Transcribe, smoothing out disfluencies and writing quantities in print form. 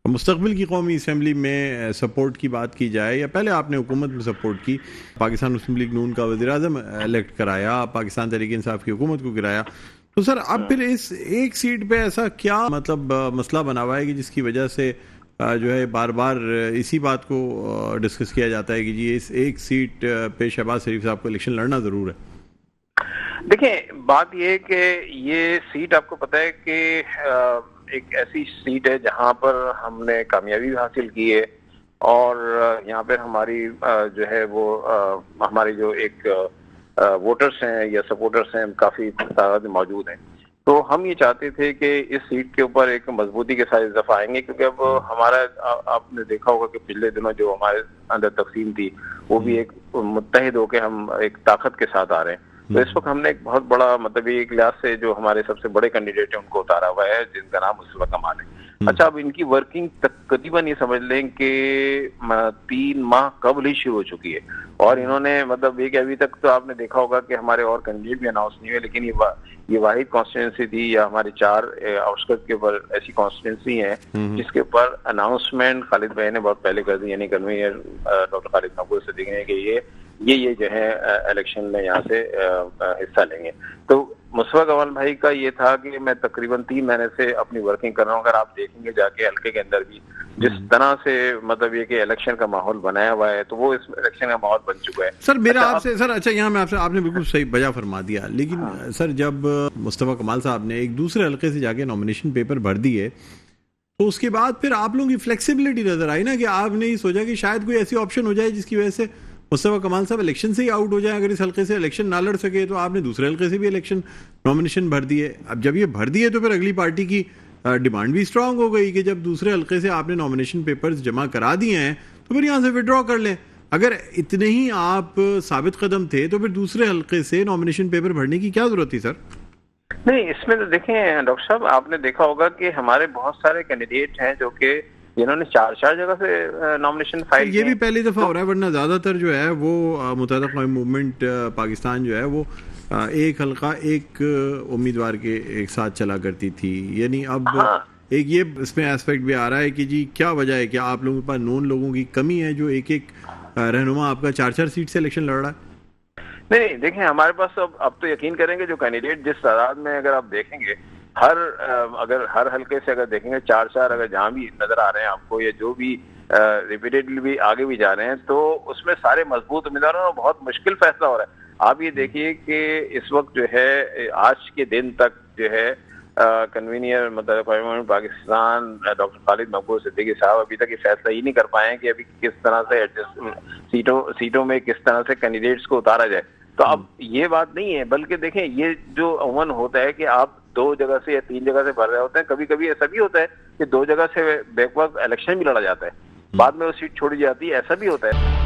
مستقبل کی قومی اسمبلی میں سپورٹ کی بات کی جائے یا پہلے آپ نے حکومت میں سپورٹ کی، پاکستان مسلم لیگ نون کا وزیر اعظم الیکٹ کرایا، پاکستان تحریک انصاف کی حکومت کو گرایا، تو سر اب پھر اس ایک سیٹ پہ ایسا کیا مسئلہ بنا ہوا ہے کہ جس کی وجہ سے جو ہے بار بار اسی بات کو ڈسکس کیا جاتا ہے کہ جی اس ایک سیٹ پہ شہباز شریف صاحب کو الیکشن لڑنا ضرور ہے؟ دیکھیں، بات یہ ہے کہ یہ سیٹ آپ کو پتہ ہے کہ ایک ایسی سیٹ ہے جہاں پر ہم نے کامیابی بھی حاصل کی ہے، اور یہاں پر ہماری جو ہے وہ ہمارے جو ایک ووٹرز ہیں یا سپورٹرز ہیں کافی تعداد میں موجود ہیں. تو ہم یہ چاہتے تھے کہ اس سیٹ کے اوپر ایک مضبوطی کے ساتھ اضافہ آئیں گے، کیونکہ اب ہمارا آپ نے دیکھا ہوگا کہ پچھلے دنوں جو ہمارے اندر تقسیم تھی وہ بھی ایک متحد ہو کے ہم ایک طاقت کے ساتھ آ رہے ہیں. تو اس وقت ہم نے ایک بہت بڑا ایک لحاظ سے جو ہمارے سب سے بڑے کینڈیڈیٹ ہیں ان کو اتارا ہوا ہے، جن کا نام مصطفیٰ کمال ہے. اچھا، اب ان کی ورکنگ تقریباً یہ سمجھ لیں کہ 3 ماہ قبل ہی شروع ہو چکی ہے، اور انہوں نے یہ کہ ابھی تک تو آپ نے دیکھا ہوگا کہ ہمارے اور کینڈیڈیٹ بھی اناؤنس نہیں ہوئے، لیکن یہ واحد کانسٹیٹوینسی تھی یا ہماری 4 آؤٹسکرٹ کے اوپر ایسی کانسٹیٹوینسی ہیں جس کے اوپر اناؤنسمنٹ خالد بھائی نے بہت پہلے کر دی، یعنی کنوینر ڈاکٹر خالد محبوب صدیقی نے کہ یہ جو ہے الیکشن میں یہاں سے حصہ لیں گے. تو مصطفیٰ کمال بھائی کا یہ تھا کہ میں تقریباً 3 مہینے سے اپنی ورکنگ کر رہا ہوں. اگر آپ دیکھیں گے جا کے حلقے کے اندر بھی جس طرح سے یہ کہ الیکشن کا ماحول بنایا ہوا ہے، تو وہ اس الیکشن کا ماحول بن چکا ہے. سر میرا آپ سے اچھا یہاں میں آپ نے بالکل صحیح بجا فرما دیا، لیکن سر جب مصطفیٰ کمال صاحب نے ایک دوسرے حلقے سے جا کے نامینیشن پیپر بھر دیے تو اس کے بعد پھر آپ لوگوں کی فلیکسیبلٹی نظر آئی نا، کہ آپ نے یہ سوچا کہ شاید کوئی ایسی آپشن ہو جائے جس کی وجہ سے مصطفیٰ کمال صاحب الیکشن سے ہی آؤٹ ہو جائیں. اگر اس حلقے سے الیکشن نہ لڑ سکے تو آپ نے دوسرے حلقے سے بھی الیکشن نامینیشن بھر دیے. اب جب یہ بھر دیے تو پھر اگلی پارٹی کی ڈیمانڈ بھی اسٹرانگ ہو گئی کہ جب دوسرے حلقے سے آپ نے نامینیشن پیپرز جمع کرا دیے ہیں تو پھر یہاں سے وڈرا کر لیں. اگر اتنے ہی آپ ثابت قدم تھے تو پھر دوسرے حلقے سے نامینیشن پیپر بھرنے کی کیا ضرورت تھی سر؟ نہیں، اس میں تو دیکھیں ڈاکٹر صاحب، آپ نے دیکھا ہوگا کہ ہمارے بہت سارے کینڈیڈیٹ ہیں جو کہ جنہوں نے 4 جگہ سے نامینیشن فائل کیے. یہ بھی پہلی دفعہ ہو رہا ہے، ورنہ زیادہ تر جو ہے وہ متحدہ قومی موومنٹ پاکستان جو ہے وہ ایک حلقہ ایک امیدوار کے ایک ساتھ چلا کرتی تھی. یعنی اب ایک یہ اس میں ایسپیکٹ بھی آ رہا ہے کہ جی کیا وجہ ہے کہ آپ لوگوں کے پاس نون لوگوں کی کمی ہے جو ایک رہنما آپ کا 4 سیٹ سے الیکشن لڑ رہا ہے؟ نہیں، دیکھیں ہمارے پاس اب تو یقین کریں گے جو کینڈیڈیٹ جس تعداد میں اگر آپ دیکھیں گے اگر ہر حلقے سے اگر دیکھیں گے 4 اگر جہاں بھی نظر آ رہے ہیں آپ کو، یا جو بھی ریپیٹیڈلی بھی آگے بھی جا رہے ہیں، تو اس میں سارے مضبوط امیدوار ہیں اور بہت مشکل فیصلہ ہو رہا ہے. آپ یہ دیکھیے کہ اس وقت جو ہے آج کے دن تک جو ہے کنوینئر پاکستان ڈاکٹر خالد محبوب صدیقی صاحب ابھی تک یہ فیصلہ ہی نہیں کر پائے ہیں کہ ابھی کس طرح سے سیٹوں میں کس طرح سے کینڈیڈیٹس کو اتارا جائے. تو اب یہ بات نہیں ہے، بلکہ دیکھیں یہ جو عموماً ہوتا ہے کہ آپ 2 جگہ سے یا 3 جگہ سے بھر رہے ہوتے ہیں، کبھی کبھی ایسا بھی ہوتا ہے کہ 2 جگہ سے بیک وقت الیکشن بھی لڑا جاتا ہے، بعد میں وہ سیٹ چھوڑی جاتی ہے، ایسا بھی ہوتا ہے.